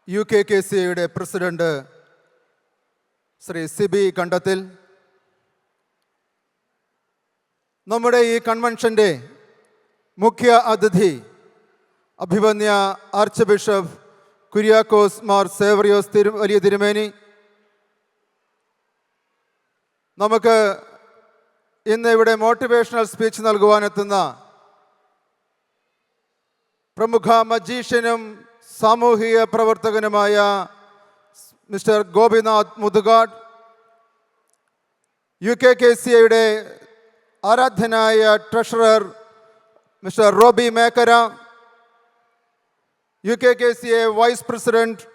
UKKCയുടെ president Shri Sibi കണ്ടത്തിൽ, നമ്മുടെ ഈ കൺവെൻഷൻ്റെ മുഖ്യ അതിഥി അഭിവന്യ ആർച്ച് ബിഷപ്പ് കുര്യാക്കോസ് മാർ സേവറിയോസ് വലിയ തിരുമേനി, നമുക്ക് ഇന്ന് ഇവിടെ മോട്ടിവേഷണൽ സ്പീച്ച് നൽകുവാനെത്തുന്ന പ്രമുഖ മജീഷ്യനും സാമൂഹിക പ്രവർത്തകനുമായ മിസ്റ്റർ ഗോപിനാഥ് മുതുകാട്, UKKCയുടെ ആരാധ്യനായ treasurer mister Roby Mekkara, UKKCA vice president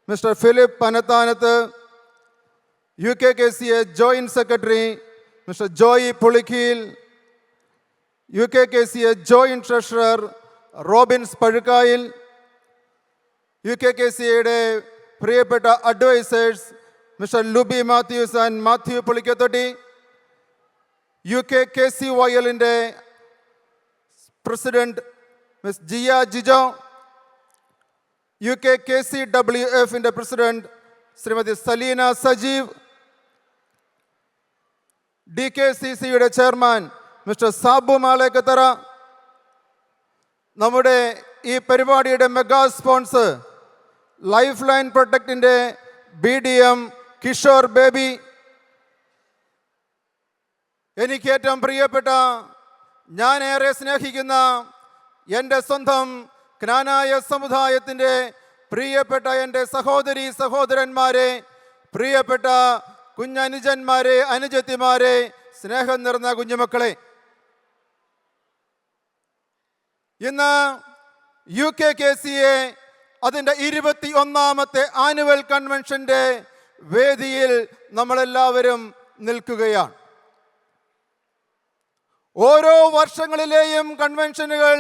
mister Philip Panathanath, UKKCA joint secretary mister Joy Pulikkeel, UKKCA joint treasurer Robins Pazhukkayil, UKKCയുടെ പ്രിയപ്പെട്ട advisers mister Luby Mathews and Mathew Pulikkathotti, UKKCYLൻ്റെ പ്രസിഡന്റ് മിസ് ജിയ ജിജോ, UKKCWFൻ്റെ പ്രസിഡന്റ് ശ്രീമതി സലീന സജീവ്, DKCCയുടെ ചെയർമാൻ മിസ്റ്റർ സാബു മാലേക്കത്തറ, നമ്മുടെ ഈ പരിപാടിയുടെ മെഗാ സ്പോൺസർ ലൈഫ് ലൈൻ പ്രൊട്ടക്റ്റിൻ്റെ BDM കിഷോർ ബേബി, എനിക്ക് ഏറ്റവും പ്രിയപ്പെട്ട, ഞാൻ ഏറെ സ്നേഹിക്കുന്ന എൻ്റെ സ്വന്തം ക്നാനായ സമുദായത്തിൻ്റെ പ്രിയപ്പെട്ട എൻ്റെ സഹോദരി സഹോദരന്മാരെ, പ്രിയപ്പെട്ട കുഞ്ഞനുജന്മാരെ, അനുജത്തിമാരെ, സ്നേഹം നിറഞ്ഞ കുഞ്ഞുമക്കളെ, ഇന്ന് UKKCA അതിൻ്റെ 21ാമത്തെ ആനുവൽ കൺവെൻഷൻ്റെ വേദിയിൽ നമ്മളെല്ലാവരും നിൽക്കുകയാണ്. ഓരോ വർഷങ്ങളിലെയും കൺവെൻഷനുകൾ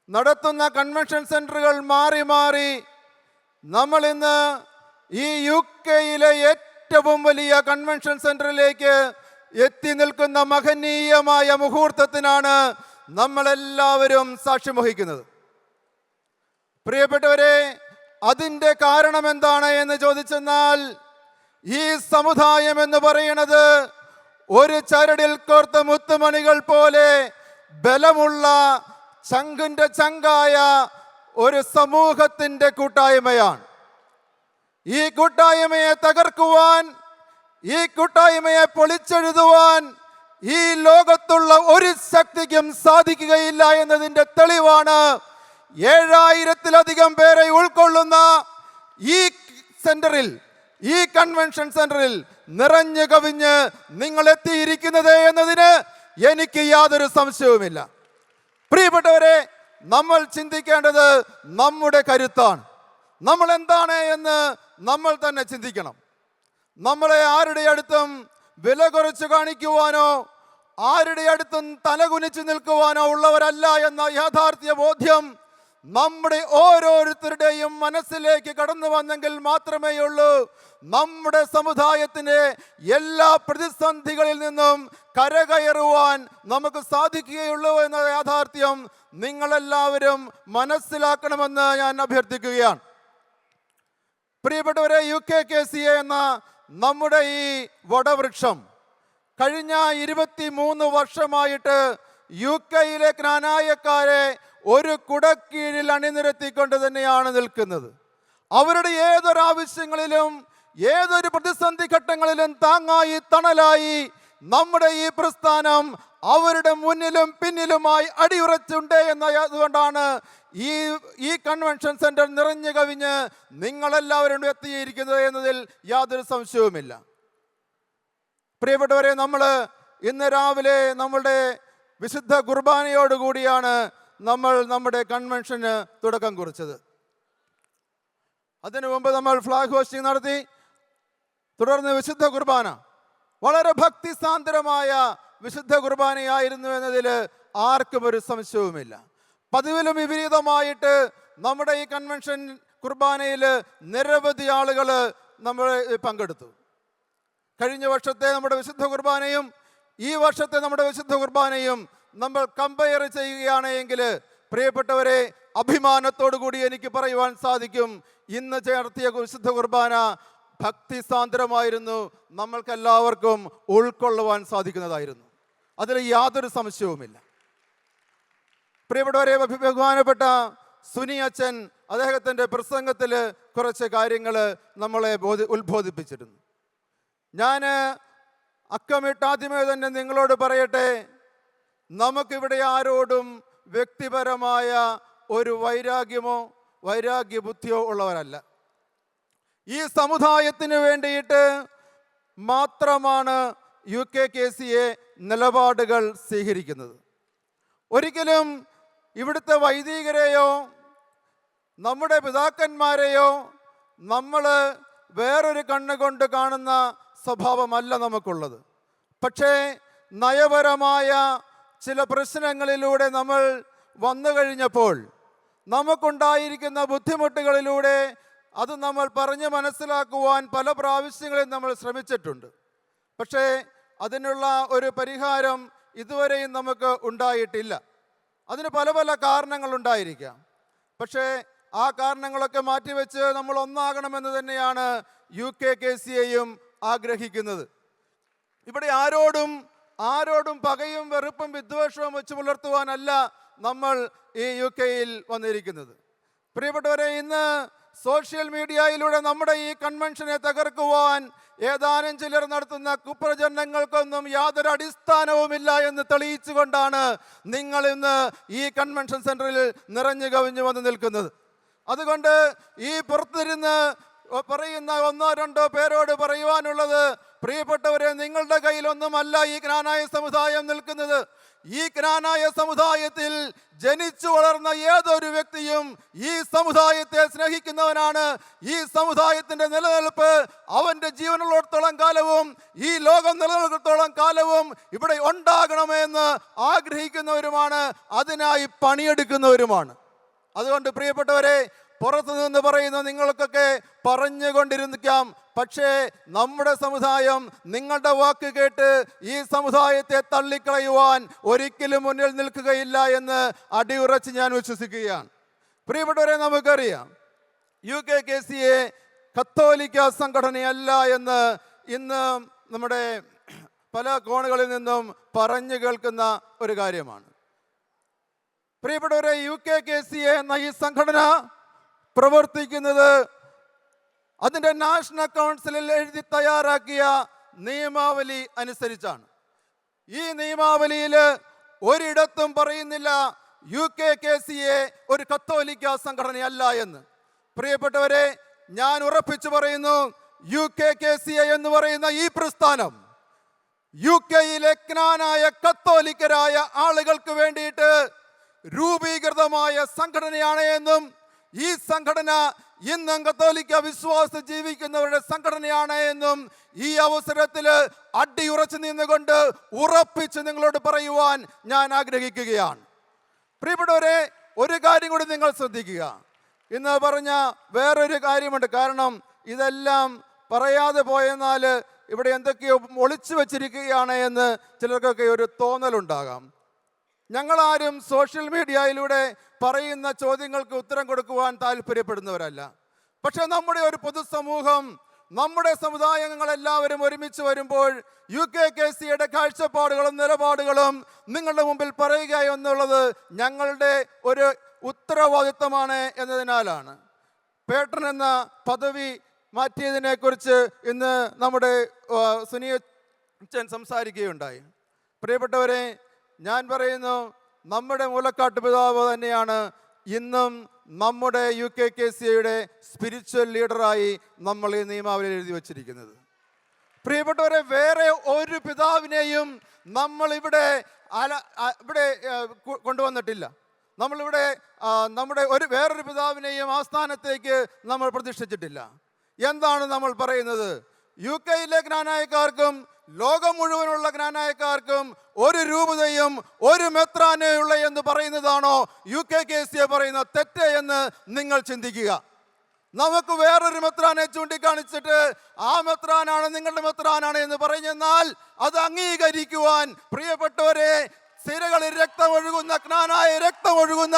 നടത്തുന്ന കൺവെൻഷൻ സെൻറ്ററുകൾ മാറി മാറി നമ്മളിന്ന് ഈ UKയിലെ ഏറ്റവും വലിയ കൺവെൻഷൻ സെൻറ്ററിലേക്ക് എത്തി നിൽക്കുന്ന മഹനീയമായ മുഹൂർത്തത്തിനാണ് നമ്മളെല്ലാവരും സാക്ഷ്യം വഹിക്കുന്നത്. പ്രിയപ്പെട്ടവരെ, അതിൻ്റെ കാരണം എന്താണ് എന്ന് ചോദിച്ചെന്നാൽ, ഈ സമുദായം എന്ന് പറയുന്നത് ഒരു ചരടിൽ കോർത്ത മുത്തുമണികൾ പോലെ ബലമുള്ള ചങ്കിൻ്റെ ചങ്കായ ഒരു സമൂഹത്തിൻ്റെ കൂട്ടായ്മയാണ്. ഈ കൂട്ടായ്മയെ തകർക്കുവാൻ, ഈ കൂട്ടായ്മയെ പൊളിച്ചെഴുതുവാൻ ഈ ലോകത്തുള്ള ഒരു ശക്തിക്കും സാധിക്കുകയില്ല എന്നതിൻ്റെ തെളിവാണ് 7000-ലധികം പേരെ ഉൾക്കൊള്ളുന്ന ഈ സെന്ററിൽ, ഈ കൺവെൻഷൻ സെന്ററിൽ നിറഞ്ഞു കവിഞ്ഞ് നിങ്ങൾ എത്തിയിരിക്കുന്നത് എന്നതിന് എനിക്ക് യാതൊരു സംശയവുമില്ല. പ്രിയപ്പെട്ടവരെ, നമ്മൾ ചിന്തിക്കേണ്ടത് നമ്മുടെ കരുത്താണ്. നമ്മൾ എന്താണ് എന്ന് നമ്മൾ തന്നെ ചിന്തിക്കണം. നമ്മളെ ആരുടെ അടുത്തും വില കുറച്ച് കാണിക്കുവാനോ ആരുടെ അടുത്തും തലകുനിച്ച് നിൽക്കുവാനോ ഉള്ളവരല്ല എന്ന യാഥാർത്ഥ്യ ബോധ്യം നമ്മുടെ ഓരോരുത്തരുടെയും മനസ്സിലേക്ക് കടന്നു വന്നെങ്കിൽ മാത്രമേ ഉള്ളൂ നമ്മുടെ സമുദായത്തിൻ്റെ എല്ലാ പ്രതിസന്ധികളിൽ നിന്നും കരകയറുവാൻ നമുക്ക് സാധിക്കുകയുള്ളൂ എന്ന യാഥാർത്ഥ്യം നിങ്ങളെല്ലാവരും മനസ്സിലാക്കണമെന്ന് ഞാൻ അഭ്യർത്ഥിക്കുകയാണ്. പ്രിയപ്പെട്ടവരെ, UKKCA എന്ന നമ്മുടെ ഈ വടവൃക്ഷം കഴിഞ്ഞ 23 വർഷമായിട്ട് UKയിലെ ക്നാനായക്കാരെ ഒരു കുടക്കീഴിൽ അണിനിരത്തിക്കൊണ്ട് തന്നെയാണ് നിൽക്കുന്നത്. അവരുടെ ഏതൊരാവശ്യങ്ങളിലും ഏതൊരു പ്രതിസന്ധി ഘട്ടങ്ങളിലും താങ്ങായി തണലായി നമ്മുടെ ഈ പ്രസ്ഥാനം അവരുടെ മുന്നിലും പിന്നിലുമായി അടിയുറച്ചുണ്ട് എന്നതുകൊണ്ടാണ് ഈ കൺവെൻഷൻ സെന്റർ നിറഞ്ഞു കവിഞ്ഞ് നിങ്ങളെല്ലാവരും എത്തിയിരിക്കുന്നത് എന്നതിൽ യാതൊരു സംശയവുമില്ല. പ്രിയപ്പെട്ടവരെ, നമ്മൾ ഇന്ന് രാവിലെ നമ്മളുടെ വിശുദ്ധ കുർബാനയോടുകൂടിയാണ് നമ്മൾ നമ്മുടെ കൺവെൻഷന് തുടക്കം കുറിച്ചത്. അതിനു മുമ്പ് നമ്മൾ ഫ്ലാഗ് ഹോസ്റ്റിംഗ് നടത്തി. തുടർന്ന് വിശുദ്ധ കുർബാന വളരെ ഭക്തിസാന്ദ്രമായ വിശുദ്ധ കുർബാനയായിരുന്നു എന്നതിൽ ആർക്കും ഒരു സംശയവുമില്ല. പതിവിലും വിപരീതമായിട്ട് നമ്മുടെ ഈ കൺവെൻഷൻ കുർബാനയിൽ നിരവധി ആളുകൾ നമ്മൾ പങ്കെടുത്തു. കഴിഞ്ഞ വർഷത്തെ നമ്മുടെ വിശുദ്ധ കുർബാനയും ഈ വർഷത്തെ നമ്മുടെ വിശുദ്ധ കുർബാനയും നമ്മൾ കമ്പയർ ചെയ്യുകയാണെങ്കിൽ പ്രിയപ്പെട്ടവരെ, അഭിമാനത്തോടു കൂടി എനിക്ക് പറയുവാൻ സാധിക്കും, ഇന്ന് ചേർത്തിയ വിശുദ്ധ കുർബാന ഭക്തിസാന്ദ്രമായിരുന്നു, നമ്മൾക്കെല്ലാവർക്കും ഉൾക്കൊള്ളുവാൻ സാധിക്കുന്നതായിരുന്നു. അതിൽ യാതൊരു സംശയവുമില്ല. പ്രിയപ്പെട്ടവരെ, ബഹുമാനപ്പെട്ട സുനി അച്ഛൻ അദ്ദേഹത്തിൻ്റെ പ്രസംഗത്തിൽ കുറച്ച് കാര്യങ്ങൾ നമ്മളെ ഉത്ബോധിപ്പിച്ചിരുന്നു. ഞാൻ അക്കമിട്ടാദ്യമേ തന്നെ നിങ്ങളോട് പറയട്ടെ, നമുക്കിവിടെ ആരോടും വ്യക്തിപരമായ ഒരു വൈരാഗ്യബുദ്ധിയോ ഉള്ളവരല്ല. ഈ സമുദായത്തിന് വേണ്ടിയിട്ട് മാത്രമാണ് UKKCA നിലപാടുകൾ സ്വീകരിക്കുന്നത്. ഒരിക്കലും ഇവിടുത്തെ വൈദികരെയോ നമ്മുടെ പിതാക്കന്മാരെയോ നമ്മൾ വേറൊരു കണ്ണുകൊണ്ട് കാണുന്ന സ്വഭാവമല്ല നമുക്കുള്ളത്. പക്ഷേ നയപരമായ ചില പ്രശ്നങ്ങളിലൂടെ നമ്മൾ വന്നു കഴിഞ്ഞപ്പോൾ നമുക്കുണ്ടായിരിക്കുന്ന ബുദ്ധിമുട്ടുകളിലൂടെ അത് നമ്മൾ പറഞ്ഞ് മനസ്സിലാക്കുവാൻ പല പ്രാവശ്യങ്ങളിൽ നമ്മൾ ശ്രമിച്ചിട്ടുണ്ട്. പക്ഷേ അതിനുള്ള ഒരു പരിഹാരം ഇതുവരെയും നമുക്ക് ഉണ്ടായിട്ടില്ല. അതിന് പല പല കാരണങ്ങളുണ്ടായിരിക്കാം. പക്ഷേ ആ കാരണങ്ങളൊക്കെ മാറ്റിവെച്ച് നമ്മൾ ഒന്നാകണമെന്ന് തന്നെയാണ് UKKCAയും ആഗ്രഹിക്കുന്നത്. ഇവിടെ ആരോടും പകയും വെറുപ്പും വിദ്വേഷവും വെച്ച് പുലർത്തുവാനല്ല നമ്മൾ ഈ UK-യിൽ വന്നിരിക്കുന്നത്. പ്രിയപ്പെട്ടവരെ, ഇന്ന് സോഷ്യൽ മീഡിയയിലൂടെ നമ്മുടെ ഈ കൺവെൻഷനെ തകർക്കുവാൻ ഏതാനും ചിലർ നടത്തുന്ന കുപ്രചരണങ്ങൾക്കൊന്നും യാതൊരു അടിസ്ഥാനവുമില്ല എന്ന് തെളിയിച്ചുകൊണ്ടാണ് നിങ്ങൾ ഇന്ന് ഈ കൺവെൻഷൻ സെന്ററിൽ നിറഞ്ഞു കവിഞ്ഞു വന്ന് നിൽക്കുന്നത്. അതുകൊണ്ട് ഈ പുറത്തിരുന്ന് പറയുന്ന ഒന്നോ രണ്ടോ പേരോട് പറയുവാനുള്ളത്, പ്രിയപ്പെട്ടവരെ, നിങ്ങളുടെ കയ്യിലൊന്നുമല്ല ഈ ജ്ഞാനായ സമുദായം നിൽക്കുന്നത്. ഈ ജ്ഞാനായ സമുദായത്തിൽ ജനിച്ചു വളർന്ന ഏതൊരു വ്യക്തിയും ഈ സമുദായത്തെ സ്നേഹിക്കുന്നവനാണ്. ഈ സമുദായത്തിന്റെ നിലനിൽപ്പ് അവന്റെ ജീവനുള്ളിടത്തോളം കാലവും ഈ ലോകം നിലനിൽക്കുന്നിടത്തോളം കാലവും ഇവിടെ ഉണ്ടാകണമെന്ന് ആഗ്രഹിക്കുന്നവരുമാണ്, അതിനായി പണിയെടുക്കുന്നവരുമാണ്. അതുകൊണ്ട് പ്രിയപ്പെട്ടവരെ, പുറത്തു നിന്ന് പറയുന്ന നിങ്ങൾക്കൊക്കെ പറഞ്ഞുകൊണ്ടിരിക്കാം, പക്ഷേ നമ്മുടെ സമുദായം നിങ്ങളുടെ വാക്ക് കേട്ട് ഈ സമുദായത്തെ തള്ളിക്കളയുവാൻ ഒരിക്കലും മുന്നിൽ നിൽക്കുകയില്ല എന്ന് അടിയുറച്ച് ഞാൻ വിശ്വസിക്കുകയാണ്. പ്രിയപ്പെട്ടവരെ, നമുക്കറിയാം UKKCA കത്തോലിക്ക സംഘടനയല്ല എന്ന് ഇന്ന് നമ്മുടെ പല കോണുകളിൽ നിന്നും പറഞ്ഞു കേൾക്കുന്ന ഒരു കാര്യമാണ്. പ്രിയപ്പെട്ടവരെ, UKKCA എന്ന ഈ സംഘടന പ്രവർത്തിക്കുന്നത് അതിൻ്റെ നാഷണൽ കൗൺസിലിൽ എഴുതി തയ്യാറാക്കിയ നിയമാവലി അനുസരിച്ചാണ്. ഈ നിയമാവലിയിൽ ഒരിടത്തും പറയുന്നില്ല UKKCA ഒരു കത്തോലിക്ക സംഘടനയല്ല എന്ന്. പ്രിയപ്പെട്ടവരെ, ഞാൻ ഉറപ്പിച്ചു പറയുന്നു, UKKCA എന്ന് പറയുന്ന ഈ പ്രസ്ഥാനം UK-യിലെ ജ്ഞാനായ കത്തോലിക്കരായ ആളുകൾക്ക് വേണ്ടിയിട്ട് രൂപീകൃതമായ സംഘടനയാണ് എന്നും ഈ സംഘടന ഇന്നും കത്തോലിക്ക വിശ്വാസം ജീവിക്കുന്നവരുടെ സംഘടനയാണ് എന്നും ഈ അവസരത്തിൽ അടിയുറച്ചു നിന്നുകൊണ്ട് ഉറപ്പിച്ച് നിങ്ങളോട് പറയുവാൻ ഞാൻ ആഗ്രഹിക്കുകയാണ്. പ്രിയപ്പെട്ടവരെ, ഒരു കാര്യം കൂടി നിങ്ങൾ ശ്രദ്ധിക്കുക. ഇന്ന് പറഞ്ഞ വേറൊരു കാര്യമുണ്ട്. കാരണം ഇതെല്ലാം പറയാതെ പോയെന്നാൽ ഇവിടെ എന്തൊക്കെയോ ഒളിച്ചു വച്ചിരിക്കുകയാണ് എന്ന് ചിലർക്കൊക്കെ ഒരു തോന്നലുണ്ടാകാം. ഞങ്ങളാരും സോഷ്യൽ മീഡിയയിലൂടെ പറയുന്ന ചോദ്യങ്ങൾക്ക് ഉത്തരം കൊടുക്കുവാൻ താല്പര്യപ്പെടുന്നവരല്ല. പക്ഷെ നമ്മുടെ ഒരു പൊതുസമൂഹം, നമ്മുടെ സമുദായങ്ങളെല്ലാവരും ഒരുമിച്ച് വരുമ്പോൾ UKKCAയുടെ കാഴ്ചപ്പാടുകളും നിലപാടുകളും നിങ്ങളുടെ മുമ്പിൽ പറയുക എന്നുള്ളത് ഞങ്ങളുടെ ഒരു ഉത്തരവാദിത്തമാണ് എന്നതിനാലാണ്. പേട്രൺ എന്ന പദവി മാറ്റിയതിനെക്കുറിച്ച് ഇന്ന് നമ്മുടെ സുനിയച്ചൻ സംസാരിക്കുകയുണ്ടായി. പ്രിയപ്പെട്ടവരെ, ഞാൻ പറയുന്നു, നമ്മുടെ മൂലക്കാട്ട് പിതാവ് തന്നെയാണ് ഇന്നും നമ്മുടെ UKKCAയുടെ സ്പിരിച്വൽ ലീഡറായി നമ്മൾ ഈ നിയമാവലി എഴുതി വച്ചിരിക്കുന്നത്. പ്രിയപ്പെട്ടവരെ, വേറെ ഒരു പിതാവിനെയും നമ്മൾ ഇവിടെ കൊണ്ടുവന്നിട്ടില്ല. നമ്മളിവിടെ നമ്മുടെ വേറൊരു പിതാവിനെയും ആ സ്ഥാനത്തേക്ക് നമ്മൾ പ്രതിഷ്ഠിച്ചിട്ടില്ല. എന്താണ് നമ്മൾ പറയുന്നത്? UK-യിലെ ജ്ഞാനായക്കാർക്കും ലോകം മുഴുവനുള്ള ജ്ഞാനായക്കാർക്കും ഒരു രൂപതയും ഒരു മെത്രാനേയുള്ള എന്ന് പറയുന്നതാണോ UKKCA പറയുന്ന തെറ്റ് എന്ന് നിങ്ങൾ ചിന്തിക്കുക. നമുക്ക് വേറൊരു മെത്രാനെ ചൂണ്ടിക്കാണിച്ചിട്ട് ആ മെത്രാനാണ് നിങ്ങളുടെ മെത്രാനാണ് എന്ന് പറഞ്ഞെന്നാൽ അത് അംഗീകരിക്കുവാൻ പ്രിയപ്പെട്ടവരെ സിരകളിൽ രക്തമൊഴുകുന്ന ജ്ഞാനായ രക്തമൊഴുകുന്ന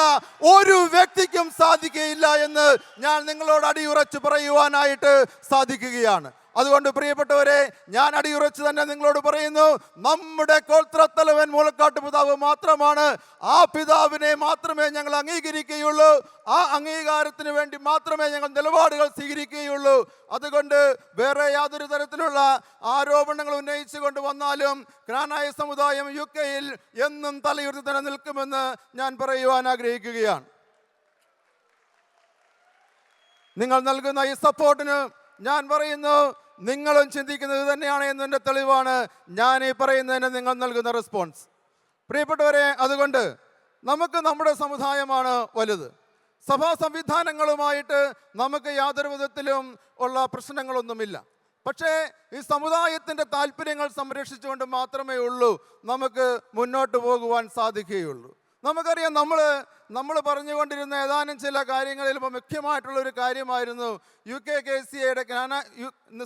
ഒരു വ്യക്തിക്കും സാധിക്കുകയില്ല എന്ന് ഞാൻ നിങ്ങളോട് അടിയുറച്ച് പറയുവാനായിട്ട് സാധിക്കുകയാണ്. അതുകൊണ്ട് പ്രിയപ്പെട്ടവരെ, ഞാൻ അടിയുറച്ച് തന്നെ നിങ്ങളോട് പറയുന്നു, നമ്മുടെ ഗോത്രത്തലവൻ മുളക്കാട്ട് പിതാവ് മാത്രമാണ്. ആ പിതാവിനെ മാത്രമേ ഞങ്ങൾ അംഗീകരിക്കുകയുള്ളൂ. ആ അംഗീകാരത്തിന് വേണ്ടി മാത്രമേ ഞങ്ങൾ നിലപാടുകൾ സ്വീകരിക്കുകയുള്ളൂ. അതുകൊണ്ട് വേറെ യാതൊരു തരത്തിലുള്ള ആരോപണങ്ങൾ ഉന്നയിച്ചു കൊണ്ട് വന്നാലും ജ്ഞാനായ സമുദായം UK-യിൽ എന്നും തലയുയർത്തി തന്നെ നിൽക്കുമെന്ന് ഞാൻ പറയുവാൻ ആഗ്രഹിക്കുകയാണ്. നിങ്ങൾ നൽകുന്ന ഈ സപ്പോർട്ടിന് ഞാൻ പറയുന്നു, നിങ്ങളും ചിന്തിക്കുന്നത് തന്നെയാണ് എന്നതിൻ്റെ തെളിവാണ് ഞാൻ ഈ പറയുന്നതിന് നിങ്ങൾ നൽകുന്ന റെസ്പോൺസ്. പ്രിയപ്പെട്ടവരെ, അതുകൊണ്ട് നമുക്ക് നമ്മുടെ സമുദായമാണ് വലുത്. സഭാ സംവിധാനങ്ങളുമായിട്ട് നമുക്ക് യാതൊരു വിധത്തിലും ഉള്ള പ്രശ്നങ്ങളൊന്നുമില്ല. പക്ഷേ ഈ സമുദായത്തിൻ്റെ താല്പര്യങ്ങൾ സംരക്ഷിച്ചുകൊണ്ട് മാത്രമേ ഉള്ളൂ നമുക്ക് മുന്നോട്ട് പോകുവാൻ സാധിക്കുകയുള്ളൂ. നമുക്കറിയാം, നമ്മൾ പറഞ്ഞുകൊണ്ടിരുന്ന ഏതാനും ചില കാര്യങ്ങളിൽ ഇപ്പോൾ മുഖ്യമായിട്ടുള്ള ഒരു കാര്യമായിരുന്നു UKKCAയുടെ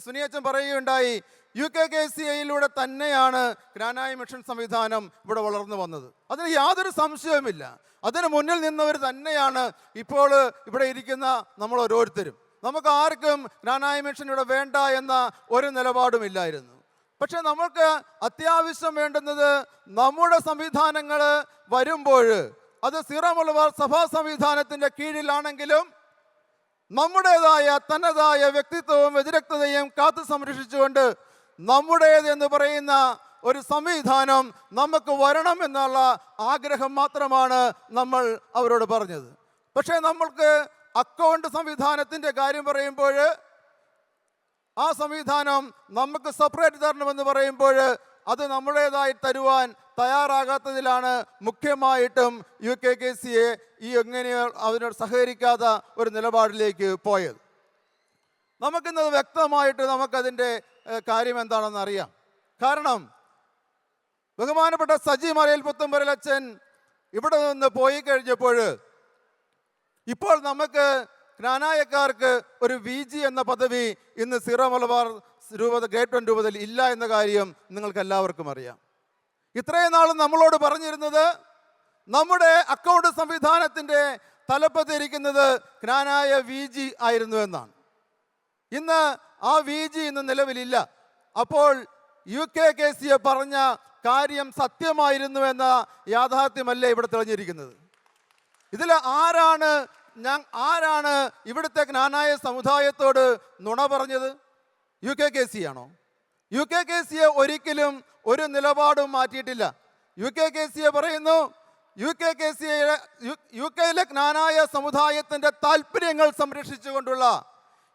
സുനിയച്ചൻ പറയുകയുണ്ടായി, UKKCAയിലൂടെ തന്നെയാണ് ജ്ഞാനായ മിഷൻ സംവിധാനം ഇവിടെ വളർന്നു വന്നത്. അതിന് യാതൊരു സംശയവുമില്ല. അതിന് മുന്നിൽ നിന്നവർ തന്നെയാണ് ഇപ്പോൾ ഇവിടെ ഇരിക്കുന്ന നമ്മൾ ഓരോരുത്തരും. നമുക്ക് ആർക്കും ജ്ഞാനായ മിഷൻ ഇവിടെ വേണ്ട എന്ന ഒരു നിലപാടുമില്ലായിരുന്നു. പക്ഷെ നമ്മൾക്ക് അത്യാവശ്യം വേണ്ടുന്നത് നമ്മുടെ സംവിധാനങ്ങൾ വരുമ്പോൾ അത് സിറോ മലബാർ സഭാ സംവിധാനത്തിൻ്റെ കീഴിലാണെങ്കിലും നമ്മുടേതായ തനതായ വ്യക്തിത്വവും വ്യതിരക്തതയും കാത്തു സംരക്ഷിച്ചുകൊണ്ട് നമ്മുടേത് എന്ന് പറയുന്ന ഒരു സംവിധാനം നമുക്ക് വരണം എന്നുള്ള ആഗ്രഹം മാത്രമാണ് നമ്മൾ അവരോട് പറഞ്ഞത്. പക്ഷേ നമ്മൾക്ക് അക്കൗണ്ട് സംവിധാനത്തിൻ്റെ കാര്യം പറയുമ്പോൾ ആ സംവിധാനം നമുക്ക് സെപ്പറേറ്റ് തരണമെന്ന് പറയുമ്പോൾ അത് നമ്മുടേതായി തരുവാൻ തയ്യാറാകാത്തതിലാണ് മുഖ്യമായിട്ടും UKKCA എങ്ങനെയോ അതിനോട് സഹകരിക്കാത്ത ഒരു നിലപാടിലേക്ക് പോയത്. നമുക്കിന്ന് വ്യക്തമായിട്ട് നമുക്കതിൻ്റെ കാര്യം എന്താണെന്ന് അറിയാം. കാരണം ബഹുമാനപ്പെട്ട സജി മലയിൽ പുത്തമ്പരലച്ചൻ ഇവിടെ നിന്ന് പോയി കഴിഞ്ഞപ്പോൾ ഇപ്പോൾ നമുക്ക് ജ്ഞാനായക്കാർക്ക് ഒരു VG എന്ന പദവി ഇന്ന് സിറോ മലബാർ രൂപത ഗ്രേറ്റ് 1 രൂപതയിൽ ഇല്ല എന്ന കാര്യം നിങ്ങൾക്ക് എല്ലാവർക്കും അറിയാം. ഇത്രയും നാളും നമ്മളോട് പറഞ്ഞിരുന്നത് നമ്മുടെ അക്കൗണ്ട് സംവിധാനത്തിൻ്റെ തലപ്പത്തിരിക്കുന്നത് ജ്ഞാനായ VG ആയിരുന്നു എന്നാണ്. ഇന്ന് ആ VG ഇന്ന് നിലവിലില്ല. അപ്പോൾ UKKCA പറഞ്ഞ കാര്യം സത്യമായിരുന്നു എന്ന യാഥാർത്ഥ്യമല്ലേ ഇവിടെ തെളിഞ്ഞിരിക്കുന്നത്. ഇതിൽ ആരാണ് ഇവിടുത്തെ ജ്ഞാനായ സമുദായത്തോട് നുണ പറഞ്ഞത്? UKKCA ആണോ? UKKCA ഒരിക്കലും ഒരു നിലപാടും മാറ്റിയിട്ടില്ല. UKKCA പറയുന്നു, UK-യിലെ ജ്ഞാനായ സമുദായത്തിൻ്റെ താല്പര്യങ്ങൾ സംരക്ഷിച്ചുകൊണ്ടുള്ള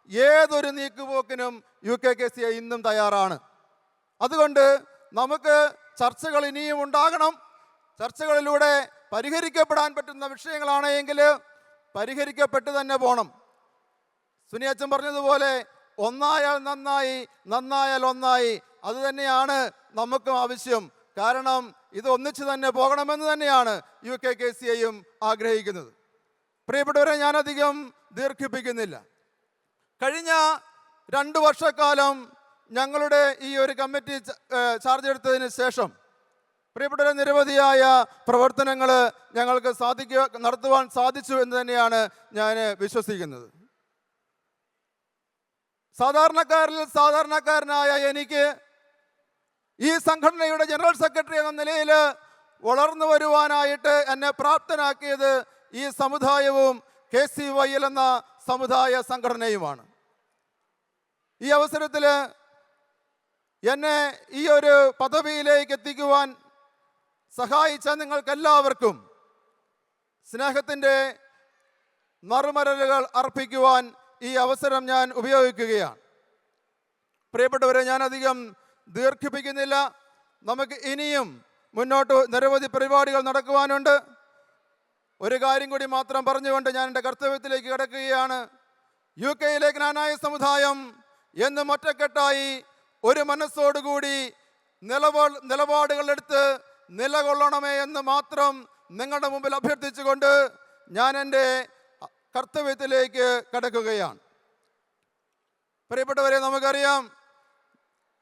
ഏതൊരു നീക്കുപോക്കിനും UKKCA ഇന്നും തയ്യാറാണ്. അതുകൊണ്ട് നമുക്ക് ചർച്ചകൾ ഇനിയും ഉണ്ടാകണം. ചർച്ചകളിലൂടെ പരിഹരിക്കപ്പെടാൻ പറ്റുന്ന വിഷയങ്ങളാണെങ്കിൽ പരിഹരിക്കപ്പെട്ട് തന്നെ പോകണം. സുനിയച്ചൻ പറഞ്ഞതുപോലെ ഒന്നായാൽ നന്നായി, നന്നായാൽ ഒന്നായി. അത് തന്നെയാണ് നമുക്കും ആവശ്യം. കാരണം ഇത് ഒന്നിച്ച് തന്നെ പോകണമെന്ന് തന്നെയാണ് UKKCAയും ആഗ്രഹിക്കുന്നത്. പ്രിയപ്പെട്ടവരെ, ഞാനധികം ദീർഘിപ്പിക്കുന്നില്ല. കഴിഞ്ഞ 2 വർഷക്കാലം ഞങ്ങളുടെ ഈ ഒരു കമ്മിറ്റി ചാർജ് എടുത്തതിന് ശേഷം പ്രിയപ്പെട്ടവരെ നിരവധിയായ പ്രവർത്തനങ്ങൾ ഞങ്ങൾക്ക് നടത്തുവാൻ സാധിച്ചു എന്ന് തന്നെയാണ് ഞാൻ വിശ്വസിക്കുന്നത്. സാധാരണക്കാരിൽ സാധാരണക്കാരനായ എനിക്ക് ഈ സംഘടനയുടെ ജനറൽ സെക്രട്ടറി എന്ന നിലയിൽ വളർന്നു വരുവാനായിട്ട് എന്നെ പ്രാപ്തനാക്കിയത് ഈ സമുദായവും KCYL എന്ന സമുദായ സംഘടനയുമാണ്. ഈ അവസരത്തിൽ എന്നെ ഈ ഒരു പദവിയിലേക്ക് എത്തിക്കുവാൻ സഹായിച്ച നിങ്ങൾക്കെല്ലാവർക്കും സ്നേഹത്തിൻ്റെ മറുമരലുകൾ അർപ്പിക്കുവാൻ ഈ അവസരം ഞാൻ ഉപയോഗിക്കുകയാണ്. പ്രിയപ്പെട്ടവരെ, ഞാൻ അധികം ദീർഘിപ്പിക്കുന്നില്ല. നമുക്ക് ഇനിയും മുന്നോട്ട് നിരവധി പരിപാടികൾ നടക്കുവാനുണ്ട്. ഒരു കാര്യം കൂടി മാത്രം പറഞ്ഞുകൊണ്ട് ഞാൻ എൻ്റെ കർത്തവ്യത്തിലേക്ക് കടക്കുകയാണ്. UK-യിലെ ജ്ഞാനായ സമുദായം എന്നും ഒറ്റക്കെട്ടായി ഒരു മനസ്സോടുകൂടി നിലപാടുകളെടുത്ത് നിലകൊള്ളണമേ എന്ന് മാത്രം നിങ്ങളുടെ മുമ്പിൽ അഭ്യർത്ഥിച്ചുകൊണ്ട് ഞാൻ എൻ്റെ കർത്തവ്യത്തിലേക്ക് കടക്കുകയാണ്. പ്രിയപ്പെട്ടവരെ, നമുക്കറിയാം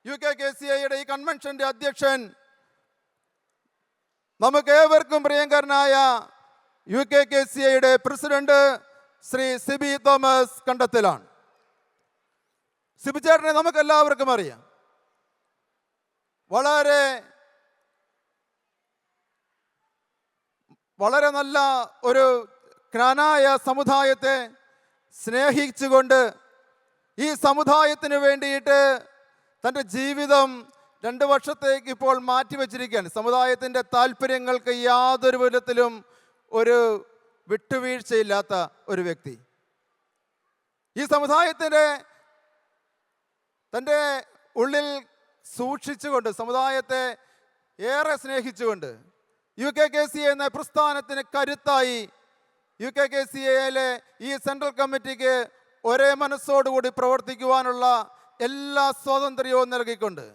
UKKCAയുടെ ഈ കൺവെൻഷൻ്റെ അധ്യക്ഷൻ നമുക്ക് ഏവർക്കും പ്രിയങ്കരനായ UKKCAയുടെ പ്രസിഡന്റ് ശ്രീ സിബി തോമസ് കണ്ടത്തിലാണ്. സിബി ചേട്ടനെ നമുക്ക് എല്ലാവർക്കും അറിയാം. വളരെ നല്ല ഒരു ക്നാനായ സമുദായത്തെ സ്നേഹിച്ചുകൊണ്ട് ഈ സമുദായത്തിന് വേണ്ടിയിട്ട് തൻ്റെ ജീവിതം 2 വർഷത്തേക്ക് ഇപ്പോൾ മാറ്റിവെച്ചിരിക്കുകയാണ്. സമുദായത്തിൻ്റെ താല്പര്യങ്ങൾക്ക് യാതൊരു വിധത്തിലും ഒരു വിട്ടുവീഴ്ചയില്ലാത്ത ഒരു വ്യക്തി. ഈ സമുദായത്തിൻ്റെ തൻ്റെ ഉള്ളിൽ സൂക്ഷിച്ചുകൊണ്ട്, സമുദായത്തെ ഏറെ സ്നേഹിച്ചുകൊണ്ട് UKKCA എന്ന പ്രസ്ഥാനത്തിന് കരുത്തായി UKKCAയിലെ ഈ സെൻട്രൽ കമ്മിറ്റിക്ക് ഒരേ മനസ്സോടുകൂടി പ്രവർത്തിക്കുവാനുള്ള എല്ലാ സ്വാതന്ത്ര്യവും നൽകിക്കൊണ്ട്,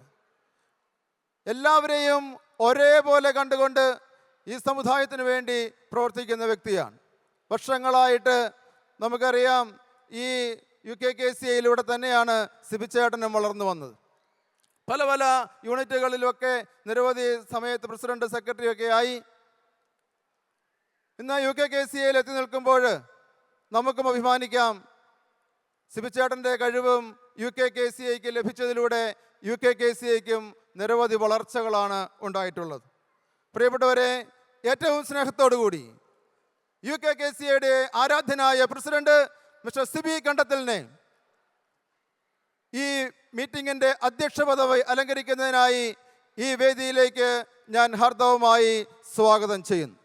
എല്ലാവരെയും ഒരേപോലെ കണ്ടുകൊണ്ട് ഈ സമുദായത്തിന് വേണ്ടി പ്രവർത്തിക്കുന്ന വ്യക്തിയാണ്. വർഷങ്ങളായിട്ട് നമുക്കറിയാം, ഈ UKKCAയിലൂടെ തന്നെയാണ് സിബിച്ചേട്ടനും വളർന്നു വന്നത്. പല പല യൂണിറ്റുകളിലൊക്കെ നിരവധി സമയത്ത് പ്രസിഡന്റ്, സെക്രട്ടറി ഒക്കെ ആയി. ഇന്ന് UKKCAയിൽ എത്തി നിൽക്കുമ്പോൾ നമുക്കും അഭിമാനിക്കാം, സിബിച്ചേട്ടൻ്റെ കഴിവും UKKCAയ്ക്ക് ലഭിച്ചതിലൂടെ UKKCAയ്ക്കും നിരവധി വളർച്ചകളാണ് ഉണ്ടായിട്ടുള്ളത്. പ്രിയപ്പെട്ടവരെ, ഏറ്റവും സ്നേഹത്തോടു കൂടി UKKCAയുടെ ആരാധ്യനായ പ്രസിഡന്റ് മിസ്റ്റർ സിബി കണ്ടത്തിലിനെ ഈ മീറ്റിംഗിൻ്റെ അധ്യക്ഷ പദവി അലങ്കരിക്കുന്നതിനായി ഈ വേദിയിലേക്ക് ഞാൻ ഹാർദവമായി സ്വാഗതം ചെയ്യുന്നു.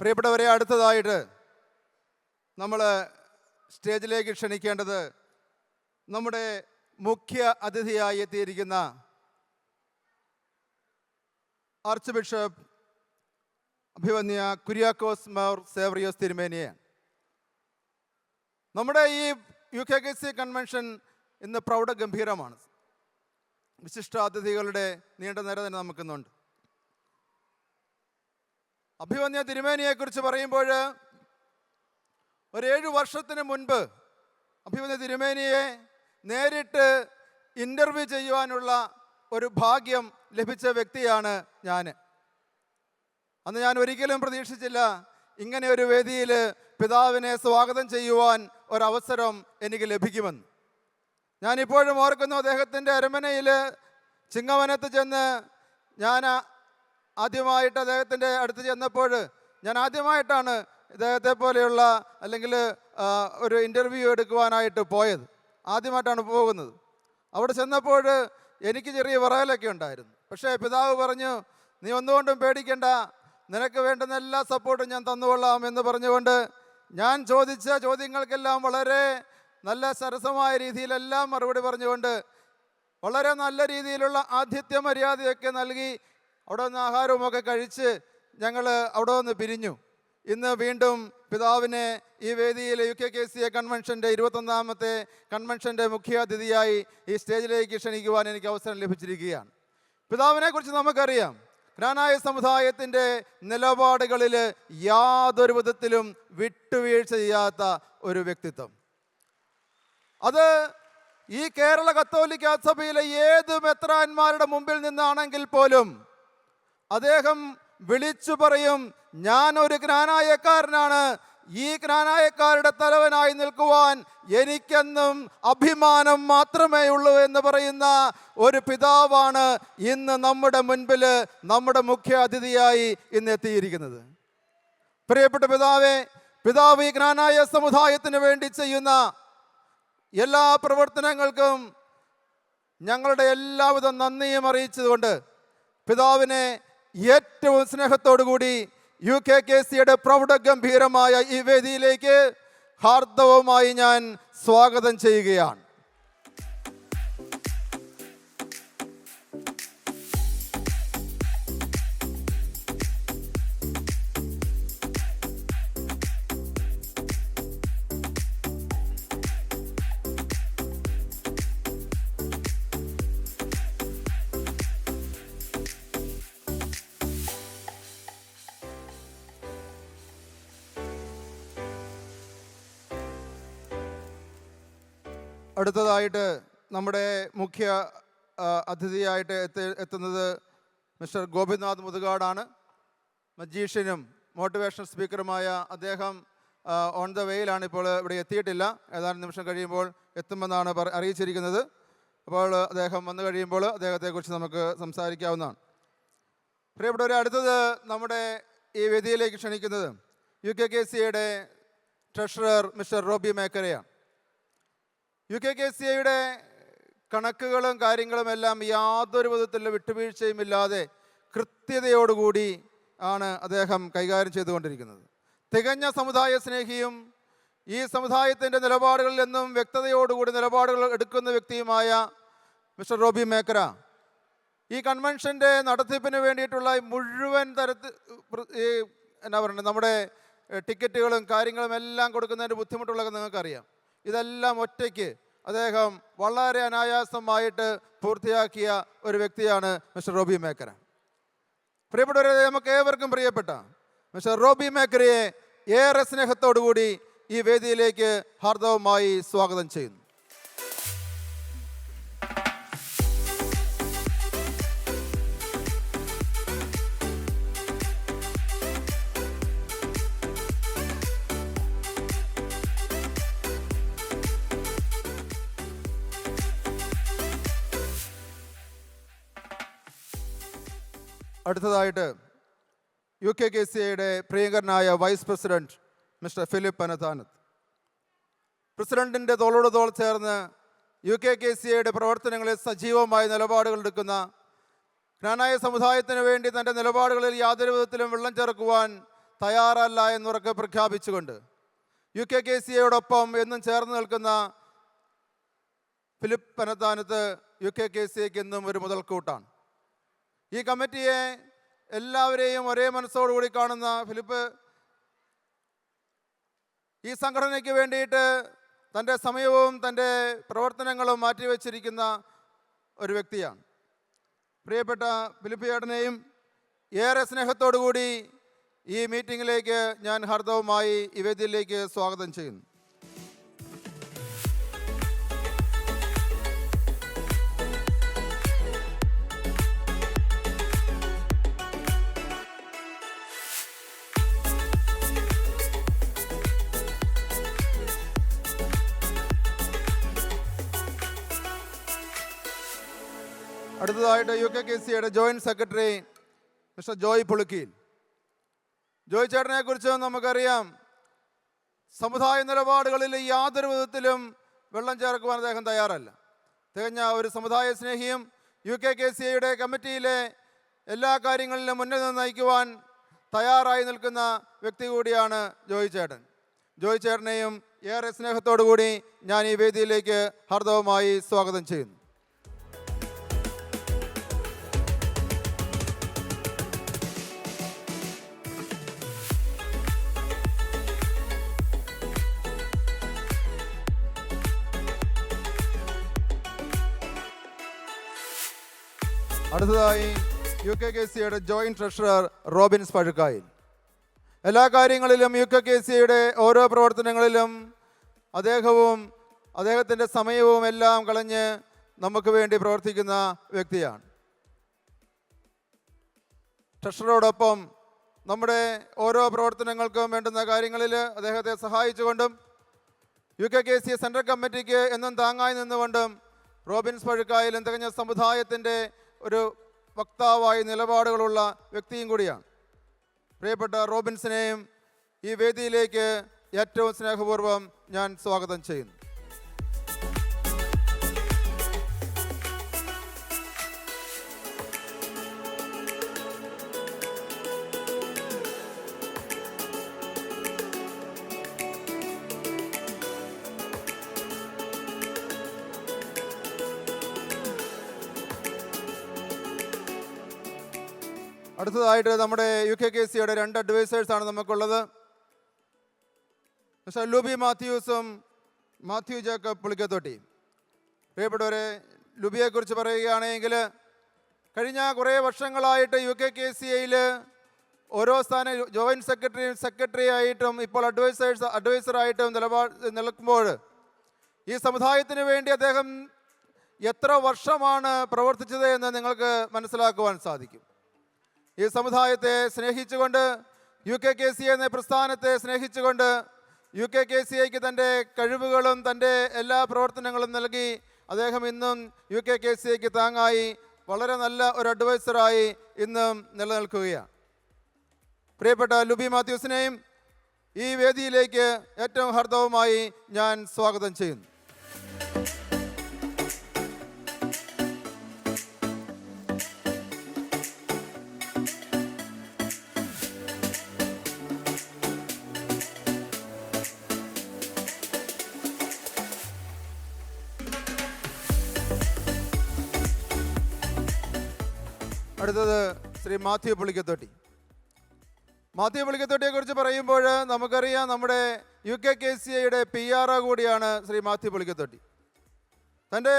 പ്രിയപ്പെട്ടവരെ, അടുത്തതായിട്ട് നമ്മൾ സ്റ്റേജിലേക്ക് ക്ഷണിക്കേണ്ടത് നമ്മുടെ മുഖ്യ അതിഥിയായി എത്തിയിരിക്കുന്ന ആർച്ച് ബിഷപ്പ് അഭിവന്യ കുര്യാക്കോസ് മാർ സേവറിയോസ് തിരുമേനിയാണ്. നമ്മുടെ ഈ UKKCA കൺവെൻഷൻ ഇന്ന് പ്രൗഢഗംഭീരമാണ്. വിശിഷ്ടാതിഥികളുടെ നീണ്ട നിര തന്നെ നമുക്കിന്നുണ്ട്. അഭിവന്യ തിരുമേനിയെക്കുറിച്ച് പറയുമ്പോൾ, ഒരു 7 വർഷത്തിന് മുൻപ് അഭിവന്യ തിരുമേനിയെ നേരിട്ട് ഇൻ്റർവ്യൂ ചെയ്യുവാനുള്ള ഒരു ഭാഗ്യം ലഭിച്ച വ്യക്തിയാണ് ഞാൻ. അന്ന് ഞാൻ ഒരിക്കലും പ്രതീക്ഷിച്ചില്ല ഇങ്ങനെ ഒരു വേദിയിൽ പിതാവിനെ സ്വാഗതം ചെയ്യുവാൻ ഒരവസരം എനിക്ക് ലഭിക്കുമെന്ന്. ഞാനിപ്പോഴും ഓർക്കുന്നു, അദ്ദേഹത്തിൻ്റെ അരമനയിൽ ചിങ്ങവനത്ത് ചെന്ന് ഞാൻ ആദ്യമായിട്ട് അദ്ദേഹത്തിൻ്റെ അടുത്ത് ചെന്നപ്പോൾ, ഞാൻ ആദ്യമായിട്ടാണ് ഇദ്ദേഹത്തെ പോലെയുള്ള അല്ലെങ്കിൽ ഒരു ഇൻ്റർവ്യൂ എടുക്കുവാനായിട്ട് പോയത്. ആദ്യമായിട്ടാണ് പോകുന്നത്. അവിടെ ചെന്നപ്പോൾ എനിക്ക് ചെറിയ വിറയലൊക്കെ ഉണ്ടായിരുന്നു. പക്ഷേ പിതാവ് പറഞ്ഞു, നീ ഒന്നുകൊണ്ടും പേടിക്കണ്ട, നിനക്ക് വേണ്ടുന്ന എല്ലാ സപ്പോർട്ടും ഞാൻ തന്നുകൊള്ളാം എന്ന് പറഞ്ഞുകൊണ്ട് ഞാൻ ചോദിച്ച ചോദ്യങ്ങൾക്കെല്ലാം വളരെ നല്ല സരസമായ രീതിയിലെല്ലാം മറുപടി പറഞ്ഞുകൊണ്ട് വളരെ നല്ല രീതിയിലുള്ള ആതിഥ്യ മര്യാദയൊക്കെ നൽകി അവിടെ നിന്ന് ആഹാരവുമൊക്കെ കഴിച്ച് ഞങ്ങൾ അവിടെ നിന്ന് പിരിഞ്ഞു. ഇന്ന് വീണ്ടും പിതാവിനെ ഈ വേദിയിൽ UKKCA കൺവെൻഷൻ്റെ 21ാമത്തെ കൺവെൻഷൻ്റെ മുഖ്യാതിഥിയായി ഈ സ്റ്റേജിലേക്ക് ക്ഷണിക്കുവാൻ എനിക്ക് അവസരം ലഭിച്ചിരിക്കുകയാണ്. പിതാവിനെ കുറിച്ച് നമുക്കറിയാം, ക്നാനായ സമുദായത്തിൻ്റെ നിലപാടുകളിൽ യാതൊരു വിധത്തിലും വിട്ടുവീഴ്ച ചെയ്യാത്ത ഒരു വ്യക്തിത്വം. അത് ഈ കേരള കത്തോലിക്ക സഭയിലെ ഏത് മെത്രാന്മാരുടെ മുമ്പിൽ നിന്നാണെങ്കിൽ പോലും അദ്ദേഹം വിളിച്ചു പറയും, ഞാൻ ഒരു ക്നാനായക്കാരനാണ്, ഈ ക്നാനായക്കാരുടെ തലവനായി നിൽക്കുവാൻ എനിക്കെന്നും അഭിമാനം മാത്രമേ ഉള്ളൂ എന്ന് പറയുന്ന ഒരു പിതാവാണ് ഇന്ന് നമ്മുടെ മുൻപിൽ നമ്മുടെ മുഖ്യ അതിഥിയായി ഇന്ന് എത്തിയിരിക്കുന്നത്. പ്രിയപ്പെട്ട പിതാവേ, പിതാവ് ഈ ക്നാനായ സമുദായത്തിന് വേണ്ടി ചെയ്യുന്ന എല്ലാ പ്രവർത്തനങ്ങൾക്കും ഞങ്ങളുടെ എല്ലാവിധ നന്ദിയും അറിയിച്ചുകൊണ്ട് പിതാവിനെ ഏറ്റവും സ്നേഹത്തോടു കൂടി UKKCAയുടെ പ്രൗഢഗംഭീരമായ ഈ വേദിയിലേക്ക് ഹാർദവമായി ഞാൻ സ്വാഗതം ചെയ്യുകയാണ്. അടുത്തതായിട്ട് നമ്മുടെ മുഖ്യ അതിഥിയായിട്ട് എത്തുന്നത് മിസ്റ്റർ ഗോപിനാഥ് മുതുകാടാണ്. മജീഷ്യനും മോട്ടിവേഷണൽ സ്പീക്കറുമായ അദ്ദേഹം ഓൺ ദ വേയിലാണ്, ഇപ്പോൾ ഇവിടെ എത്തിയിട്ടില്ല. ഏതാനും നിമിഷം കഴിയുമ്പോൾ എത്തുമെന്നാണ് അറിയിച്ചിരിക്കുന്നത്. അപ്പോൾ അദ്ദേഹം വന്നു കഴിയുമ്പോൾ അദ്ദേഹത്തെക്കുറിച്ച് നമുക്ക് സംസാരിക്കാവുന്നതാണ്. പ്രിയപ്പെട്ടവരെ, അടുത്തത് നമ്മുടെ ഈ വേദിയിലേക്ക് ക്ഷണിക്കുന്നത് UKKCAയുടെ ട്രഷറർ മിസ്റ്റർ റോബി മേക്കരെയാണ്. UKKCAയുടെ കണക്കുകളും കാര്യങ്ങളും എല്ലാം യാതൊരു വിധത്തിലുള്ള വിട്ടുവീഴ്ചയും ഇല്ലാതെ കൃത്യതയോടുകൂടി ആണ് അദ്ദേഹം കൈകാര്യം ചെയ്തുകൊണ്ടിരിക്കുന്നത്. തികഞ്ഞ സമുദായ സ്നേഹിയും ഈ സമുദായത്തിൻ്റെ നിലപാടുകളിൽ നിന്നും വ്യക്തതയോടുകൂടി നിലപാടുകൾ എടുക്കുന്ന വ്യക്തിയുമായ മിസ്റ്റർ റോബി മേക്കര ഈ കൺവെൻഷൻ്റെ നടത്തിപ്പിന് വേണ്ടിയിട്ടുള്ള മുഴുവൻ എന്നാ പറയുന്നത്, നമ്മുടെ ടിക്കറ്റുകളും കാര്യങ്ങളും എല്ലാം കൊടുക്കുന്നതിൻ്റെ ബുദ്ധിമുട്ടുള്ളതൊക്കെ നിങ്ങൾക്കറിയാം. ഇതെല്ലാം ഒറ്റയ്ക്ക് അദ്ദേഹം വളരെ അനായാസമായിട്ട് പൂർത്തിയാക്കിയ ഒരു വ്യക്തിയാണ് മിസ്റ്റർ റോബി മേക്കര. പ്രിയപ്പെട്ടവരെ, നമുക്ക് ഏവർക്കും പ്രിയപ്പെട്ട മിസ്റ്റർ റോബി മേക്കരയെ ഏറെ സ്നേഹത്തോടുകൂടി ഈ വേദിയിലേക്ക് ഹാർദവമായി സ്വാഗതം ചെയ്യുന്നു. അടുത്തതായിട്ട് UKKCAയുടെ പ്രിയങ്കരനായ വൈസ് പ്രസിഡന്റ് മിസ്റ്റർ ഫിലിപ്പ് പനത്താനത്ത്. പ്രസിഡന്റിൻ്റെ തോളോട് തോൾ ചേർന്ന് UKKCAയുടെ പ്രവർത്തനങ്ങളിൽ സജീവമായ നിലപാടുകൾ എടുക്കുന്ന, ജ്ഞാനായ സമുദായത്തിന് വേണ്ടി തൻ്റെ നിലപാടുകളിൽ യാതൊരു വിധത്തിലും വെള്ളം ചേർക്കുവാൻ തയ്യാറല്ല എന്നുറക്കെ പ്രഖ്യാപിച്ചുകൊണ്ട് UKKCAയോടൊപ്പം എന്നും ചേർന്ന് നിൽക്കുന്ന ഫിലിപ്പ് പനത്താനത്ത് UKKCAയ്ക്ക് എന്നും ഒരു മുതൽക്കൂട്ടാണ്. ഈ കമ്മിറ്റിയെ എല്ലാവരെയും ഒരേ മനസ്സോടുകൂടി കാണുന്ന ഫിലിപ്പ് ഈ സംഘടനയ്ക്ക് വേണ്ടിയിട്ട് തൻ്റെ സമയവും തൻ്റെ പ്രവർത്തനങ്ങളും മാറ്റിവെച്ചിരിക്കുന്ന ഒരു വ്യക്തിയാണ്. പ്രിയപ്പെട്ട ഫിലിപ്പ് ചേട്ടനെയും ഏറെ സ്നേഹത്തോടുകൂടി ഈ മീറ്റിങ്ങിലേക്ക് ഞാൻ ഹാർദവമായി ഈ വേദിയിലേക്ക് സ്വാഗതം ചെയ്യുന്നു. അടുത്തതായിട്ട് UKKCAയുടെ joint secretary mister Joy Pulukkiyil. Joy ചേട്ടനെ കുറിച്ച് നമുക്കറിയാം, സമുദായ നിലപാടുകളിൽ യാതൊരു വിധത്തിലും വെള്ളം ചേർക്കുവാൻ അദ്ദേഹം തയ്യാറല്ല. തികഞ്ഞ ഒരു സമുദായ സ്നേഹിയും UKKCAയുടെ കമ്മിറ്റിയിലെ എല്ലാ കാര്യങ്ങളിലും മുന്നിൽ നിന്ന് നയിക്കുവാൻ തയ്യാറായി നിൽക്കുന്ന വ്യക്തി കൂടിയാണ് ജോയ് ചേട്ടൻ. ജോയ് ചേട്ടനെയും ഏറെ സ്നേഹത്തോടു കൂടി ഞാൻ ഈ വേദിയിലേക്ക് ഹാർദവമായി സ്വാഗതം ചെയ്യുന്നു. അടുത്തതായി UKKCAയുടെ ജോയിൻറ്റ് ട്രഷറർ റോബിൻസ് പഴുക്കായിൽ. എല്ലാ കാര്യങ്ങളിലും UKKCAയുടെ ഓരോ പ്രവർത്തനങ്ങളിലും അദ്ദേഹവും അദ്ദേഹത്തിൻ്റെ സമയവും എല്ലാം കളഞ്ഞ് നമുക്ക് വേണ്ടി പ്രവർത്തിക്കുന്ന വ്യക്തിയാണ്. ട്രഷറോടൊപ്പം നമ്മുടെ ഓരോ പ്രവർത്തനങ്ങൾക്കും വേണ്ടുന്ന കാര്യങ്ങളിൽ അദ്ദേഹത്തെ സഹായിച്ചുകൊണ്ടും UKKCA സെൻട്രൽ കമ്മിറ്റിക്ക് എന്നും താങ്ങായി നിന്നുകൊണ്ടും റോബിൻസ് പഴുക്കായിലും തികഞ്ഞ സമുദായത്തിൻ്റെ ഒരു വക്താവായി നിലപാടുകളുള്ള വ്യക്തിയും കൂടിയാണ്. പ്രിയപ്പെട്ട റോബിൻസിനെയും ഈ വേദിയിലേക്ക് ഏറ്റവും സ്നേഹപൂർവ്വം ഞാൻ സ്വാഗതം ചെയ്യുന്നു. അടുത്തതായിട്ട് നമ്മുടെ UKKCAയുടെ 2 അഡ്വൈസേഴ്സാണ് നമുക്കുള്ളത്. മിസ്റ്റർ ലൂബി മാത്യൂസും മാത്യു ജേക്കബ് പുളിക്കത്തൊട്ടി. പ്രിയപ്പെട്ടവരെ, ലുബിയെക്കുറിച്ച് പറയുകയാണെങ്കിൽ കഴിഞ്ഞ കുറേ വർഷങ്ങളായിട്ട് UKKCAയിൽ ഓരോ ജോയിൻറ്റ് സെക്രട്ടറി ആയിട്ടും ഇപ്പോൾ അഡ്വൈസറായിട്ടും നിൽക്കുമ്പോൾ ഈ സമുദായത്തിന് വേണ്ടി അദ്ദേഹം എത്ര വർഷമാണ് പ്രവർത്തിച്ചത് എന്ന് നിങ്ങൾക്ക് മനസ്സിലാക്കുവാൻ സാധിക്കും. ഈ സമുദായത്തെ സ്നേഹിച്ചുകൊണ്ട്, UKKCA എന്ന പ്രസ്ഥാനത്തെ സ്നേഹിച്ചുകൊണ്ട്, UKKCAക്ക് തൻ്റെ കഴിവുകളും തൻ്റെ എല്ലാ പ്രവർത്തനങ്ങളും നൽകി അദ്ദേഹം ഇന്നും UKKCAക്ക് താങ്ങായി വളരെ നല്ല ഒരു അഡ്വൈസറായി ഇന്നും നിലനിൽക്കുകയാണ്. പ്രിയപ്പെട്ട ലുബി മാത്യൂസിനെയും ഈ വേദിയിലേക്ക് ഏറ്റവും ഹാർദവമായി ഞാൻ സ്വാഗതം ചെയ്യുന്നു. അടുത്തത് ശ്രീ മാത്യു പുളിക്കത്തൊട്ടി. മാത്യു പുളിക്കത്തൊട്ടിയെ കുറിച്ച് പറയുമ്പോൾ നമുക്കറിയാം, നമ്മുടെ UKKCAയുടെ PRO കൂടിയാണ് ശ്രീ മാത്യു പുളിക്കത്തൊട്ടി. തൻ്റെ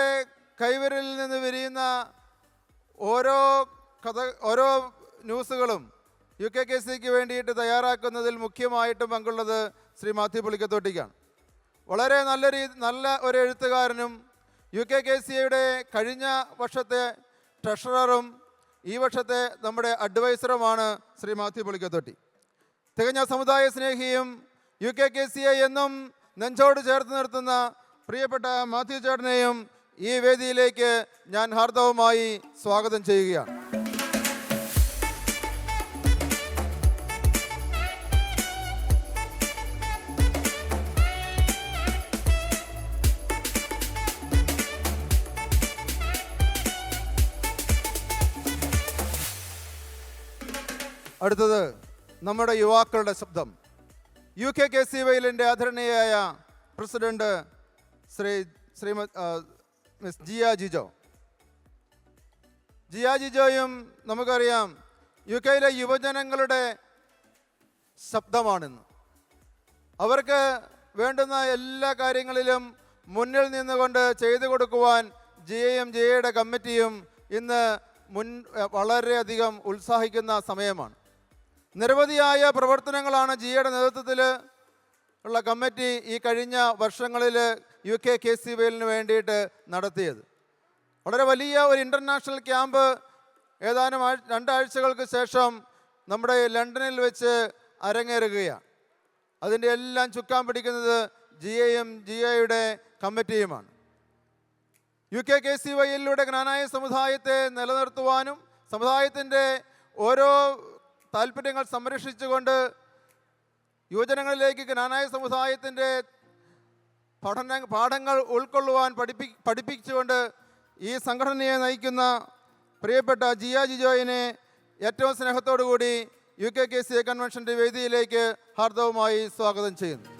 കൈവിരലിൽ നിന്ന് വിരിയുന്ന ഓരോ ന്യൂസുകളും UKKCAക്ക് വേണ്ടിയിട്ട് തയ്യാറാക്കുന്നതിൽ മുഖ്യമായിട്ടും പങ്കുള്ളത് ശ്രീ മാത്യു പുളിക്കത്തൊട്ടിക്കാണ്. വളരെ നല്ല ഒരു എഴുത്തുകാരനും UKKCAയുടെ കഴിഞ്ഞ വർഷത്തെ ട്രഷററും ഈ വർഷത്തെ നമ്മുടെ അഡ്വൈസറുമാണ് ശ്രീ മാത്യു പുളിക്കത്തൊട്ടി. തികഞ്ഞ സമുദായ സ്നേഹിയും UKKCA എന്നും നെഞ്ചോട് ചേർത്ത് നിർത്തുന്ന പ്രിയപ്പെട്ട മാത്യു ചേട്ടനെയും ഈ വേദിയിലേക്ക് ഞാൻ ഹാർദവമായി സ്വാഗതം ചെയ്യുകയാണ്. അടുത്തത് നമ്മുടെ യുവാക്കളുടെ ശബ്ദം, UKKCAയിലെ ആദരണീയായ പ്രസിഡന്റ് മിസ് ജിയ ജിജോ. ജിയ ജിജോയും നമുക്കറിയാം UK-യിലെ യുവജനങ്ങളുടെ ശബ്ദമാണിന്ന്. അവർക്ക് വേണ്ടുന്ന എല്ലാ കാര്യങ്ങളിലും മുന്നിൽ നിന്നുകൊണ്ട് ചെയ്തു കൊടുക്കുവാൻ ജിയയും ജിയയുടെ കമ്മിറ്റിയും ഇന്ന് വളരെയധികം ഉത്സാഹിക്കുന്ന സമയമാണ്. നിരവധിയായ പ്രവർത്തനങ്ങളാണ് ജിയയുടെ നേതൃത്വത്തിൽ ഉള്ള കമ്മിറ്റി ഈ കഴിഞ്ഞ വർഷങ്ങളിൽ UKKCAയിന് വേണ്ടിയിട്ട് നടത്തിയത്. വളരെ വലിയ ഒരു ഇൻ്റർനാഷണൽ ക്യാമ്പ് ഏതാനും 2 ആഴ്ചകൾക്ക് ശേഷം നമ്മുടെ ലണ്ടനിൽ വെച്ച് അരങ്ങേറുകയാണ്. അതിൻ്റെ എല്ലാം ചുക്കാൻ പിടിക്കുന്നത് ജിയയും ജിയയുടെ കമ്മിറ്റിയുമാണ്. UKKCAയിലൂടെ ജ്ഞാനായ സമുദായത്തെ നിലനിർത്തുവാനും സമുദായത്തിൻ്റെ ഓരോ താല്പര്യങ്ങൾ സംരക്ഷിച്ചുകൊണ്ട് യുവജനങ്ങളിലേക്ക് ജ്ഞാനായ സമുദായത്തിൻ്റെ പാഠങ്ങൾ ഉൾക്കൊള്ളുവാൻ പഠിപ്പിച്ചുകൊണ്ട് ഈ സംഘടനയെ നയിക്കുന്ന പ്രിയപ്പെട്ട ജിയ ജിജോയിനെ ഏറ്റവും സ്നേഹത്തോടു കൂടി UKKCA കൺവെൻഷൻ്റെ വേദിയിലേക്ക് ഹാർദവമായി സ്വാഗതം ചെയ്യുന്നു.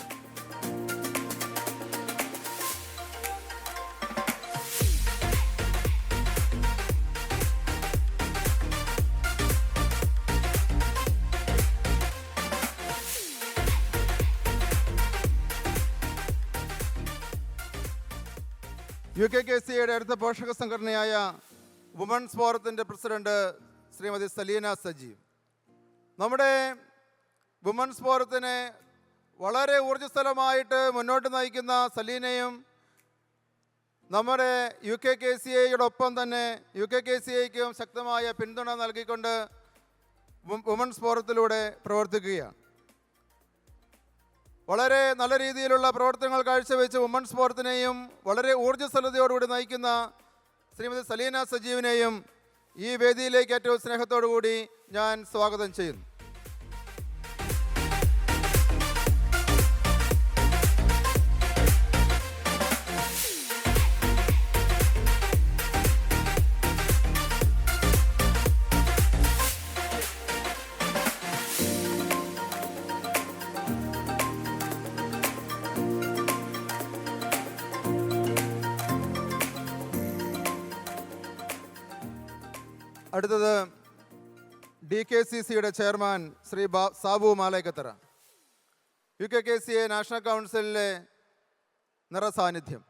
UKKCAയുടെ അടുത്ത പോഷക സംഘടനയായ വുമൻസ് ഫോറത്തിൻ്റെ പ്രസിഡന്റ് ശ്രീമതി സലീന സജീവ്. നമ്മുടെ വുമൻസ് ഫോറത്തിനെ വളരെ ഊർജ്ജസ്വലമായിട്ട് മുന്നോട്ട് നയിക്കുന്ന സലീനയും നമ്മുടെ UKKCAയോടൊപ്പം തന്നെ UKKCAയ്ക്കും ശക്തമായ പിന്തുണ നൽകിക്കൊണ്ട് വുമൻസ് ഫോറത്തിലൂടെ പ്രവർത്തിക്കുകയാണ്. വളരെ നല്ല രീതിയിലുള്ള പ്രവർത്തനങ്ങൾ കാഴ്ചവെച്ച് വുമൻസ് ഫോറത്തിനെയും വളരെ ഊർജ്ജസ്വലതയോടുകൂടി നയിക്കുന്ന ശ്രീമതി സലീന സജീവിനെയും ഈ വേദിയിലേക്ക് ഏറ്റവും സ്നേഹത്തോടു കൂടി ഞാൻ സ്വാഗതം ചെയ്യുന്നു. അടുത്തത് DKCCയുടെ chairman Shri Sabu Malekkathara. UKKCA national കൗൺസിലിലെ നിറസാന്നിധ്യം.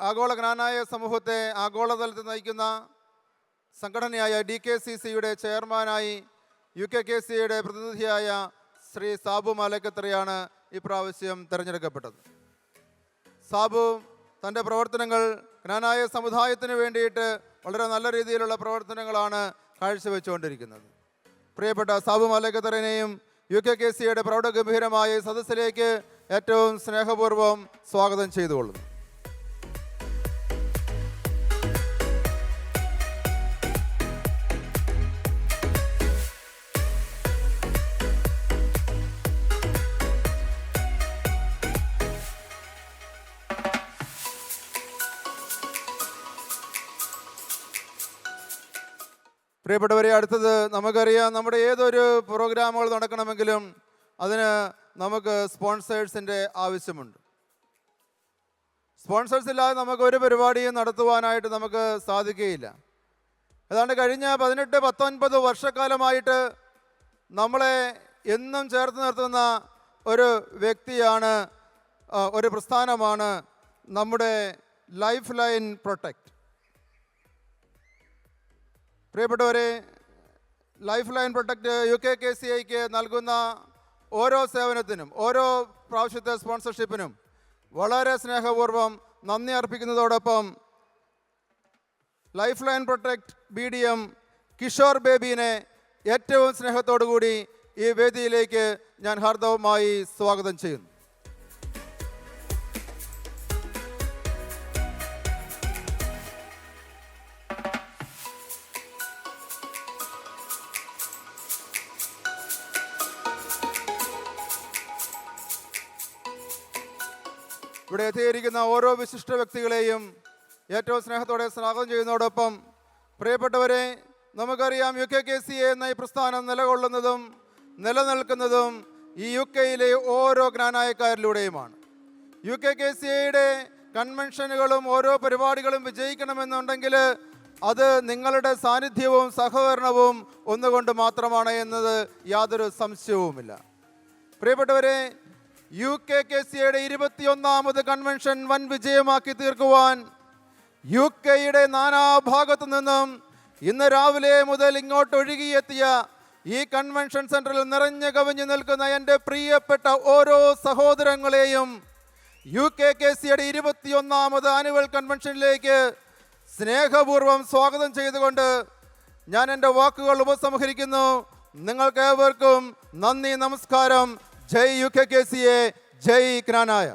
ആഗോള ജ്ഞാനായ സമൂഹത്തെ ആഗോളതലത്തിൽ നയിക്കുന്ന സംഘടനയായ DKCCയുടെ ചെയർമാനായി UKKCAയുടെ പ്രതിനിധിയായ ശ്രീ സാബു മാലേക്കത്തറയാണ് ഇപ്രാവശ്യം തിരഞ്ഞെടുക്കപ്പെട്ടത്. സാബു തൻ്റെ പ്രവർത്തനങ്ങൾ ജ്ഞാനായ സമുദായത്തിന് വേണ്ടിയിട്ട് വളരെ നല്ല രീതിയിലുള്ള പ്രവർത്തനങ്ങളാണ് കാഴ്ചവെച്ചുകൊണ്ടിരിക്കുന്നത്. പ്രിയപ്പെട്ട സാബു മലക്കത്തറിനെയും UKKCയുടെ പ്രൗഢഗംഭീരമായ സദസ്സിലേക്ക് ഏറ്റവും സ്നേഹപൂർവ്വം സ്വാഗതം ചെയ്തുകൊള്ളുന്നു. പ്രിയപ്പെട്ടവരെ, അടുത്തത് നമുക്കറിയാം, നമ്മുടെ ഏതൊരു പ്രോഗ്രാമുകൾ നടക്കണമെങ്കിലും അതിന് നമുക്ക് സ്പോൺസേഴ്സിൻ്റെ ആവശ്യമുണ്ട്. സ്പോൺസേഴ്സ് ഇല്ലാതെ നമുക്ക് ഒരു പരിപാടിയും നടത്തുവാനായിട്ട് നമുക്ക് സാധിക്കുകയില്ല. ഏതാണ്ട് കഴിഞ്ഞ 18-19 വർഷക്കാലമായിട്ട് നമ്മളെ എന്നും ചേർത്ത് നിർത്തുന്ന ഒരു വ്യക്തിയാണ്, ഒരു പ്രസ്ഥാനമാണ് നമ്മുടെ ലൈഫ് ലൈൻ പ്രൊട്ടക്റ്റ്. പ്രിയപ്പെട്ടവരെ, ലൈഫ് ലൈൻ പ്രൊട്ടക്റ്റ് UKKCക്ക് നൽകുന്ന ഓരോ സേവനത്തിനും ഓരോ പ്രാവശ്യത്തെ സ്പോൺസർഷിപ്പിനും വളരെ സ്നേഹപൂർവ്വം നന്ദി അർപ്പിക്കുന്നതോടൊപ്പം life line protect BDM Kishore ബേബിനെ ഏറ്റവും സ്നേഹത്തോടു കൂടി ഈ വേദിയിലേക്ക് ഞാൻ ഹാർദവമായി സ്വാഗതം ചെയ്യുന്നു. ഇവിടെ എത്തിയിരിക്കുന്ന ഓരോ വിശിഷ്ട വ്യക്തികളെയും ഏറ്റവും സ്നേഹത്തോടെ സ്വാഗതം ചെയ്യുന്നതോടൊപ്പം, പ്രിയപ്പെട്ടവരെ, നമുക്കറിയാം UKKCA എന്ന ഈ പ്രസ്ഥാനം നിലകൊള്ളുന്നതും നിലനിൽക്കുന്നതും ഈ UKയിലെ ഓരോ ജ്ഞാനായക്കാരിലൂടെയുമാണ്. UKKCAയുടെ കൺവെൻഷനുകളും ഓരോ പരിപാടികളും വിജയിക്കണമെന്നുണ്ടെങ്കിൽ അത് നിങ്ങളുടെ സാന്നിധ്യവും സഹകരണവും ഒന്നുകൊണ്ട് മാത്രമാണ് എന്നത് യാതൊരു സംശയവുമില്ല. പ്രിയപ്പെട്ടവരെ, UKKCAയുടെ 21ാമത് കൺവെൻഷൻ വൻ വിജയമാക്കി തീർക്കുവാൻ UKയുടെ നാനാഭാഗത്തു നിന്നും ഇന്ന് രാവിലെ മുതൽ ഇങ്ങോട്ട് ഒഴുകിയെത്തിയ ഈ കൺവെൻഷൻ സെൻറ്ററിൽ നിറഞ്ഞു കവിഞ്ഞു നിൽക്കുന്ന എൻ്റെ പ്രിയപ്പെട്ട ഓരോ സഹോദരങ്ങളെയും UKKCAയുടെ 21ാമത് ആനുവൽ കൺവെൻഷനിലേക്ക് സ്നേഹപൂർവ്വം സ്വാഗതം ചെയ്തുകൊണ്ട് ഞാൻ എൻ്റെ വാക്കുകൾ ഉപസംഹരിക്കുന്നു. നിങ്ങൾക്ക് ഏവർക്കും നന്ദി, നമസ്കാരം. ജയ് UKKCA, ജയ് ജ്ഞാനായ.